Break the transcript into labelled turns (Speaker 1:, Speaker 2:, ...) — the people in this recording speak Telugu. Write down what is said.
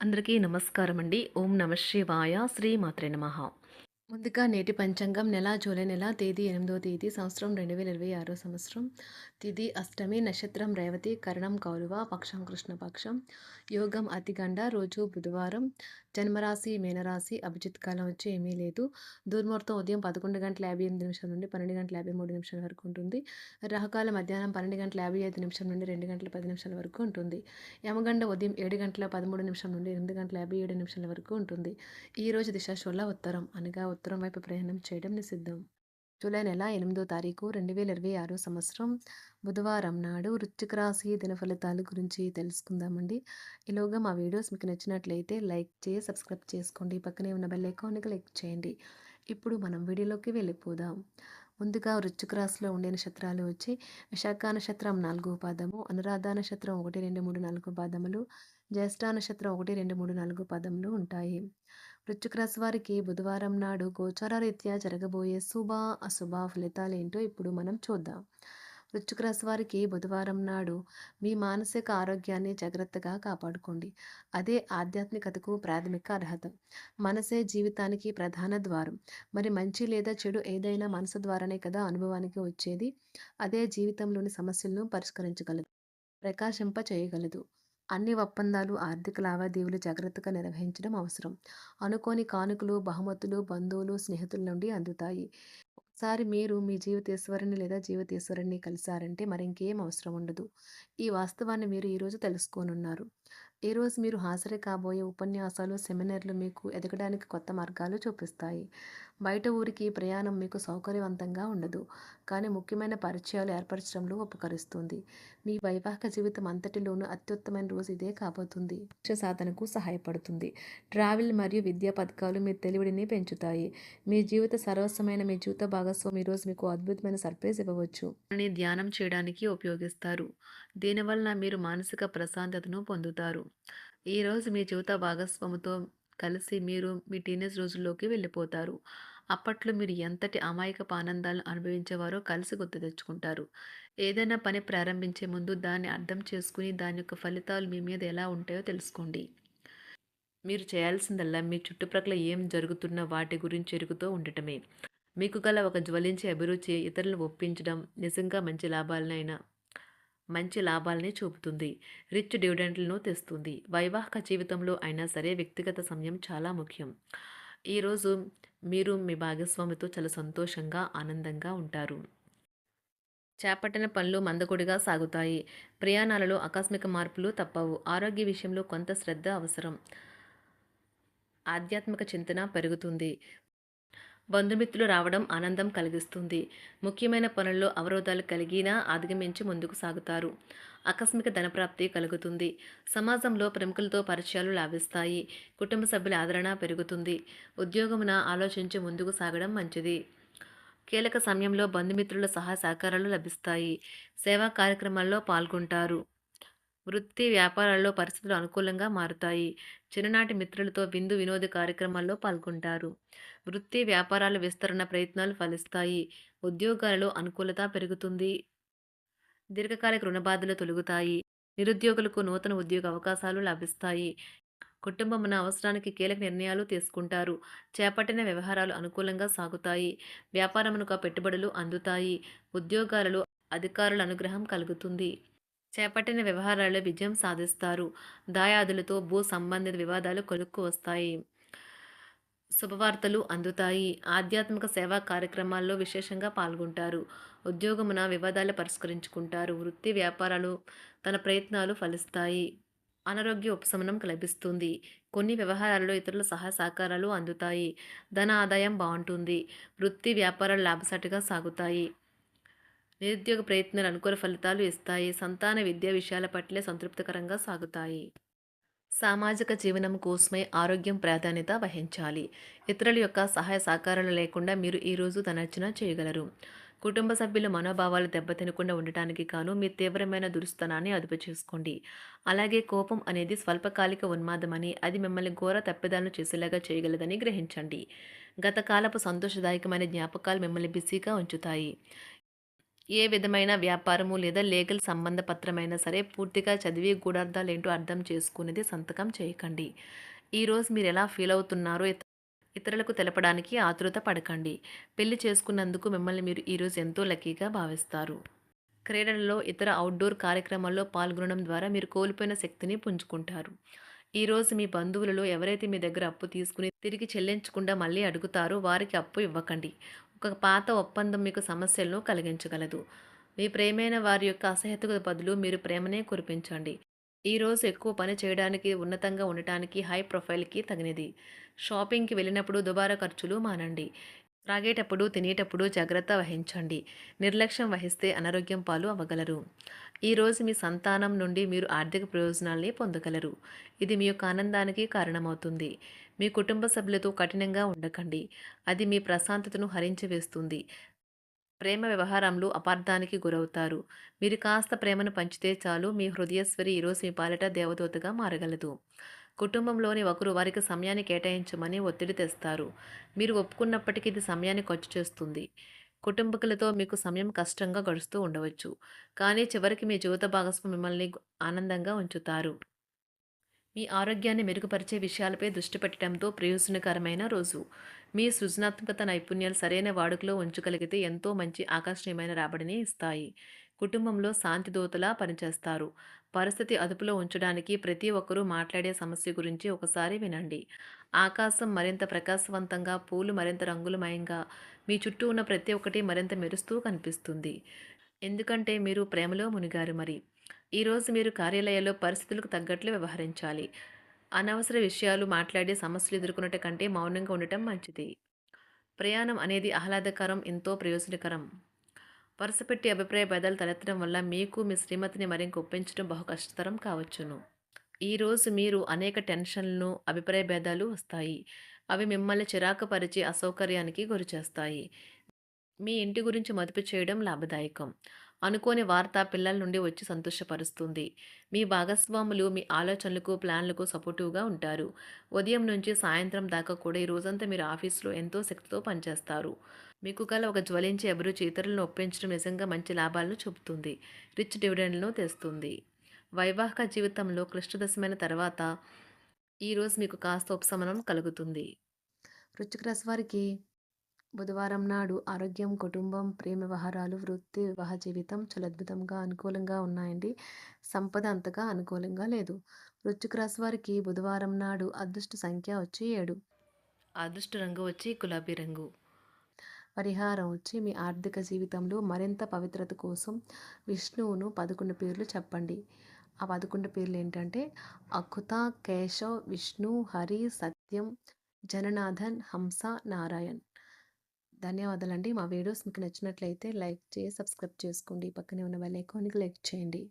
Speaker 1: అందరికీ నమస్కారం అండి. ఓం నమః శివాయ. శ్రీమాత్రే నమః. ముందుగా నేటి పంచాంగం జూలై నెల తేదీ 8వ తేదీ సంవత్సరం 2026 సంవత్సరం. తిథి అష్టమి, నక్షత్రం రేవతి, కరణం కౌలువ, పక్షం కృష్ణపక్షం, యోగం అతిగండ, రోజు బుధవారం, జన్మరాశి మీనరాశి, అభిజిత్ కాలం వచ్చి ఏమీ లేదు. దుర్ముహూర్తం ఉదయం 11:58 నుండి 12:53 వరకు ఉంటుంది. రాహుకాలం మధ్యాహ్నం 12:55 నుండి 2:10 వరకు ఉంటుంది. యమగండ ఉదయం 7:13 నుండి 8:57 వరకు ఉంటుంది. ఈరోజు దిశ శూల ఉత్తరం అనగా ఉత్తరం వైపు ప్రయాణం చేయడం నిషిద్ధం. జూలై నెల 8వ తారీఖు 2026 సంవత్సరం బుధవారం నాడు వృశ్చిక రాశి దిన ఫలితాల గురించి తెలుసుకుందామండి. ఈలోగా మా వీడియోస్ మీకు నచ్చినట్లయితే లైక్ చేసి సబ్స్క్రైబ్ చేసుకోండి. పక్కనే ఉన్న బెల్ ఐకాన్ని క్లిక్ చేయండి. ఇప్పుడు మనం వీడియోలోకి వెళ్ళిపోదాం. ముందుగా వృశ్చిక రాశిలో ఉండే నక్షత్రాలు వచ్చి విశాఖ నక్షత్రం 4వ పాదము, అనురాధ నక్షత్రం 1, 2, 3, 4 పాదములు, జ్యేష్ఠ నక్షత్రం 1, 2, 3, 4 పాదములు ఉంటాయి. వృశ్చిక రాశి వారికి బుధవారం నాడు గోచార రీత్యా జరగబోయే శుభ అశుభ ఫలితాలేంటో ఇప్పుడు మనం చూద్దాం. వృశ్చిక రాశి వారికి బుధవారం నాడు మీ మానసిక ఆరోగ్యాన్ని జాగ్రత్తగా కాపాడుకోండి. అదే ఆధ్యాత్మికతకు ప్రాథమిక అర్హత. మనసే జీవితానికి ప్రధాన ద్వారం. మరి మంచి లేదా చెడు ఏదైనా మనసు ద్వారానే కదా అనుభవానికి వచ్చేది. అదే జీవితంలోని సమస్యలను పరిష్కరించగలదు, ప్రకాశింప చేయగలదు. అన్ని ఒప్పందాలు, ఆర్థిక లావాదేవీలు జాగ్రత్తగా నిర్వహించడం అవసరం. అనుకోని కానుకలు, బహుమతులు బంధువులు, స్నేహితుల నుండి అందుతాయి. ఒకసారి మీరు మీ జీవితేశ్వరుని లేదా జీవితేశ్వరుని కలిశారంటే మరింకేం అవసరం ఉండదు. ఈ వాస్తవాన్ని మీరు ఈరోజు తెలుసుకోనున్నారు. ఈరోజు మీరు హాజరు కాబోయే ఉపన్యాసాలు, సెమినార్లు మీకు ఎదగడానికి కొత్త మార్గాలు చూపిస్తాయి. బయట ఊరికి ప్రయాణం మీకు సౌకర్యవంతంగా ఉండదు, కానీ ముఖ్యమైన పరిచయాలు ఏర్పరచడంలో ఉపకరిస్తుంది. మీ వైవాహిక జీవితం అంతటిలోనూ అత్యుత్తమైన రోజు ఇదే కాబోతుంది. లక్ష్య సాధనకు సహాయపడుతుంది. ట్రావెల్ మరియు విద్యా పథకాలు మీ తెలివిడిని పెంచుతాయి. మీ జీవిత సర్వస్వమైన మీ జీవిత భాగస్వామి ఈరోజు మీకు అద్భుతమైన సర్ప్రైజ్ ఇవ్వవచ్చు. దానిని ధ్యానం చేయడానికి ఉపయోగిస్తారు. దీనివలన మీరు మానసిక ప్రశాంతతను పొందుతారు. ఈరోజు మీ జీవిత భాగస్వామితో కలిసి మీరు మీ టీనేజ్ రోజుల్లోకి వెళ్ళిపోతారు. అప్పట్లో మీరు ఎంతటి అమాయకపు ఆనందాలను అనుభవించేవారో కలిసి గుర్తు తెచ్చుకుంటారు. ఏదైనా పని ప్రారంభించే ముందు దాన్ని అర్థం చేసుకుని దాని యొక్క ఫలితాలు మీ మీద ఎలా ఉంటాయో తెలుసుకోండి. మీరు చేయాల్సిందల్లా మీ చుట్టుప్రక్కల ఏం జరుగుతున్న వాటి గురించి ఎరుగుతూ ఉండటమే. మీకు గల ఒక జ్వలించే అభిరుచి ఇతరులను ఒప్పించడం నిజంగా మంచి లాభాలనే చూపుతుంది. రిచ్ డివిడెండ్లను తెస్తుంది. వైవాహిక జీవితంలో అయినా సరే వ్యక్తిగత సమయం చాలా ముఖ్యం. ఈరోజు మీరు మీ భాగస్వామితో చాలా సంతోషంగా, ఆనందంగా ఉంటారు. చేపట్టిన పనులు మందకొడిగా సాగుతాయి. ప్రయాణాలలో ఆకస్మిక మార్పులు తప్పవు. ఆరోగ్య విషయంలో కొంత శ్రద్ధ అవసరం. ఆధ్యాత్మిక చింతన పెరుగుతుంది. బంధుమిత్రులు రావడం ఆనందం కలిగిస్తుంది. ముఖ్యమైన పనుల్లో అవరోధాలు కలిగినా అధిగమించి ముందుకు సాగుతారు. ఆకస్మిక ధనప్రాప్తి కలుగుతుంది. సమాజంలో ప్రముఖులతో పరిచయాలు లాభిస్తాయి. కుటుంబ సభ్యుల ఆదరణ పెరుగుతుంది. ఉద్యోగమున ఆలోచించి ముందుకు సాగడం మంచిది. కీలక సమయంలో బంధుమిత్రుల సహాయ సహకారాలు లభిస్తాయి. సేవా కార్యక్రమాల్లో పాల్గొంటారు. వృత్తి వ్యాపారాల్లో పరిస్థితులు అనుకూలంగా మారుతాయి. చిన్ననాటి మిత్రులతో విందు వినోద కార్యక్రమాల్లో పాల్గొంటారు. వృత్తి వ్యాపారాల విస్తరణ ప్రయత్నాలు ఫలిస్తాయి. ఉద్యోగాలలో అనుకూలత పెరుగుతుంది. దీర్ఘకాలిక రుణ బాధలు తొలగుతాయి. నిరుద్యోగులకు నూతన ఉద్యోగ అవకాశాలు లభిస్తాయి. కుటుంబమున అవసరానికి కీలక నిర్ణయాలు తీసుకుంటారు. చేపట్టిన వ్యవహారాలు అనుకూలంగా సాగుతాయి. వ్యాపారమునకు పెట్టుబడులు అందుతాయి. ఉద్యోగాలలో అధికారుల అనుగ్రహం కలుగుతుంది. చేపట్టిన వ్యవహారాల్లో విజయం సాధిస్తారు. దాయాదులతో భూ సంబంధిత వివాదాలు కొలుక్కు వస్తాయి. శుభవార్తలు అందుతాయి. ఆధ్యాత్మిక సేవా కార్యక్రమాల్లో విశేషంగా పాల్గొంటారు. ఉద్యోగమున వివాదాలు పరిష్కరించుకుంటారు. వృత్తి వ్యాపారాలు తన ప్రయత్నాలు ఫలిస్తాయి. అనారోగ్య ఉపశమనం లభిస్తుంది. కొన్ని వ్యవహారాల్లో ఇతరుల సహాయ సహకారాలు అందుతాయి. ధన ఆదాయం బాగుంటుంది. వృత్తి వ్యాపారాలు లాభసాటిగా సాగుతాయి. నిరుద్యోగ ప్రయత్నాలు అనుకూల ఫలితాలు ఇస్తాయి. సంతాన విద్యా విషయాల పట్లే సంతృప్తికరంగా సాగుతాయి. సామాజిక జీవనం కోసమై ఆరోగ్యం ప్రాధాన్యత వహించాలి. ఇతరుల యొక్క సహాయ సహకారాలు లేకుండా మీరు ఈరోజు ధనార్జన చేయగలరు. కుటుంబ సభ్యుల మనోభావాలు దెబ్బతినకుండా ఉండటానికి గాను మీ తీవ్రమైన దురుస్తనాన్ని అదుపు చేసుకోండి. అలాగే కోపం అనేది స్వల్పకాలిక ఉన్మాదమని, అది మిమ్మల్ని ఘోర తప్పిదాలను చేసేలాగా చేయగలదని గ్రహించండి. గత కాలపు సంతోషదాయకమైన జ్ఞాపకాలు మిమ్మల్ని బిజీగా ఉంచుతాయి. ఏ విధమైన వ్యాపారము లేదా లీగల్ సంబంధ పత్రమైనా సరే పూర్తిగా చదివి గూఢార్థాలేంటో అర్థం చేసుకునేది సంతకం చేయకండి. ఈరోజు మీరెలా ఫీల్ అవుతున్నారో ఇతరులకు తెలపడానికి ఆతురత పడకండి. పెళ్లి చేసుకున్నందుకు మిమ్మల్ని మీరు ఈరోజు ఎంతో లక్కీగా భావిస్తారు. క్రీడలలో ఇతర అవుట్‌డోర్ కార్యక్రమాల్లో పాల్గొనడం ద్వారా మీరు కోల్పోయిన శక్తిని పుంజుకుంటారు. ఈరోజు మీ బంధువులలో ఎవరైతే మీ దగ్గర అప్పు తీసుకుని తిరిగి చెల్లించకుండా మళ్ళీ అడుగుతారో వారికి అప్పు ఇవ్వకండి. ఒక పాత ఒప్పందం మీకు సమస్యలను కలిగించగలదు. మీ ప్రియమైన వారి యొక్క అసహ్యతకు బదులు మీరు ప్రేమనే కురిపించండి. ఈరోజు ఎక్కువ పని చేయడానికి, ఉన్నతంగా ఉండటానికి, హై ప్రొఫైల్‌కి తగినది. షాపింగ్‌కి వెళ్ళినప్పుడు దుబారా ఖర్చులు మానండి. త్రాగేటప్పుడు, తినేటప్పుడు జాగ్రత్త వహించండి. నిర్లక్ష్యం వహిస్తే అనారోగ్యం పాలు అవ్వగలరు. ఈరోజు మీ సంతానం నుండి మీరు ఆర్థిక ప్రయోజనాల్ని పొందగలరు. ఇది మీ యొక్క ఆనందానికి కారణమవుతుంది. మీ కుటుంబ సభ్యులతో కఠినంగా ఉండకండి. అది మీ ప్రశాంతతను హరించి వేస్తుంది. ప్రేమ వ్యవహారంలో అపార్థానికి గురవుతారు. మీరు కాస్త ప్రేమను పంచితే చాలు మీ హృదయేశ్వరి ఈరోజు మీ పాలిట దేవదూతగా మారగలదు. కుటుంబంలోని ఒకరు వారికి సమయాన్ని కేటాయించమని ఒత్తిడి తెస్తారు. మీరు ఒప్పుకున్నప్పటికీ ఇది సమయాన్ని ఖర్చు చేస్తుంది. కుటుంబకులతో మీకు సమయం కష్టంగా గడుస్తూ ఉండవచ్చు. కానీ చివరికి మీ జీవిత భాగస్వామి మిమ్మల్ని ఆనందంగా ఉంచుతారు. మీ ఆరోగ్యాన్ని మెరుగుపరిచే విషయాలపై దృష్టి పెట్టడంతో ప్రయోజనకరమైన రోజు. మీ సృజనాత్మకత నైపుణ్యాలు సరైన వాడుకలో ఉంచగలిగితే ఎంతో మంచి ఆకర్షణీయమైన రాబడిని ఇస్తాయి. కుటుంబంలో శాంతి దూతలా పనిచేస్తారు. పరిస్థితి అదుపులో ఉంచడానికి ప్రతి ఒక్కరూ మాట్లాడే సమస్య గురించి ఒకసారి వినండి. ఆకాశం మరింత ప్రకాశవంతంగా, పూలు మరింత రంగులమయంగా, మీ చుట్టూ ఉన్న ప్రతి ఒక్కటి మరింత మెరుస్తూ కనిపిస్తుంది. ఎందుకంటే మీరు ప్రేమలో మునిగారు మరి. ఈరోజు మీరు కార్యాలయాల్లో పరిస్థితులకు తగ్గట్లు వ్యవహరించాలి. అనవసర విషయాలు మాట్లాడి సమస్యలు ఎదుర్కొనట కంటే మౌనంగా ఉండటం మంచిది. ప్రయాణం అనేది ఆహ్లాదకరం, ఎంతో ప్రయోజనకరం. వరుసపెట్టి అభిప్రాయ భేదాలు తలెత్తడం వల్ల మీకు మీ శ్రీమతిని మరింక ఒప్పించడం బహు కష్టతరం కావచ్చును. ఈరోజు మీరు అనేక టెన్షన్లను, అభిప్రాయ భేదాలు వస్తాయి. అవి మిమ్మల్ని చిరాకు పరిచి అసౌకర్యానికి గురిచేస్తాయి. మీ ఇంటి గురించి మదుపు చేయడం లాభదాయకం. అనుకోని వార్త పిల్లల నుండి వచ్చి సంతోషపరుస్తుంది. మీ భాగస్వాములు మీ ఆలోచనలకు, ప్లాన్లకు సపోర్టివ్‌గా ఉంటారు. ఉదయం నుంచి సాయంత్రం దాకా కూడా ఈ రోజంతా మీరు ఆఫీస్‌లో ఎంతో శక్తితో పనిచేస్తారు. మీకు గల ఒక జ్వలించే అభిరుచి ఇతరులను ఒప్పించడం నిజంగా మంచి లాభాలను చూపుతుంది. రిచ్ డివిడెండ్‌లను తెస్తుంది. వైవాహిక జీవితంలో క్లిష్టదశమైన తర్వాత ఈరోజు మీకు కాస్త ఉపశమనం కలుగుతుంది. వృశ్చిక రాశి వారికి బుధవారం నాడు ఆరోగ్యం, కుటుంబం, ప్రేమ వ్యవహారాలు, వృత్తి, వివాహ జీవితం చాలా అద్భుతంగా, అనుకూలంగా ఉన్నాయండి. సంపద అంతగా అనుకూలంగా లేదు. వృశ్చిక రాశి వారికి బుధవారం నాడు అదృష్ట సంఖ్య వచ్చి 7. అదృష్ట రంగు వచ్చి గులాబీ రంగు. పరిహారం వచ్చి మీ ఆర్థిక జీవితంలో మరింత పవిత్రత కోసం విష్ణువును 11 పేర్లు చెప్పండి. ఆ 11 పేర్లు ఏంటంటే అకుత, కేశవ్, విష్ణు, హరి, సత్యం, జననాథన్, హంస, నారాయణ్. ధన్యవాదాలండి. మా వీడియోస్ మీకు నచ్చినట్లయితే లైక్ చేసి, సబ్స్క్రైబ్ చేసుకోండి. పక్కనే ఉన్న బెల్ ఐకాన్‌ని క్లిక్ చేయండి.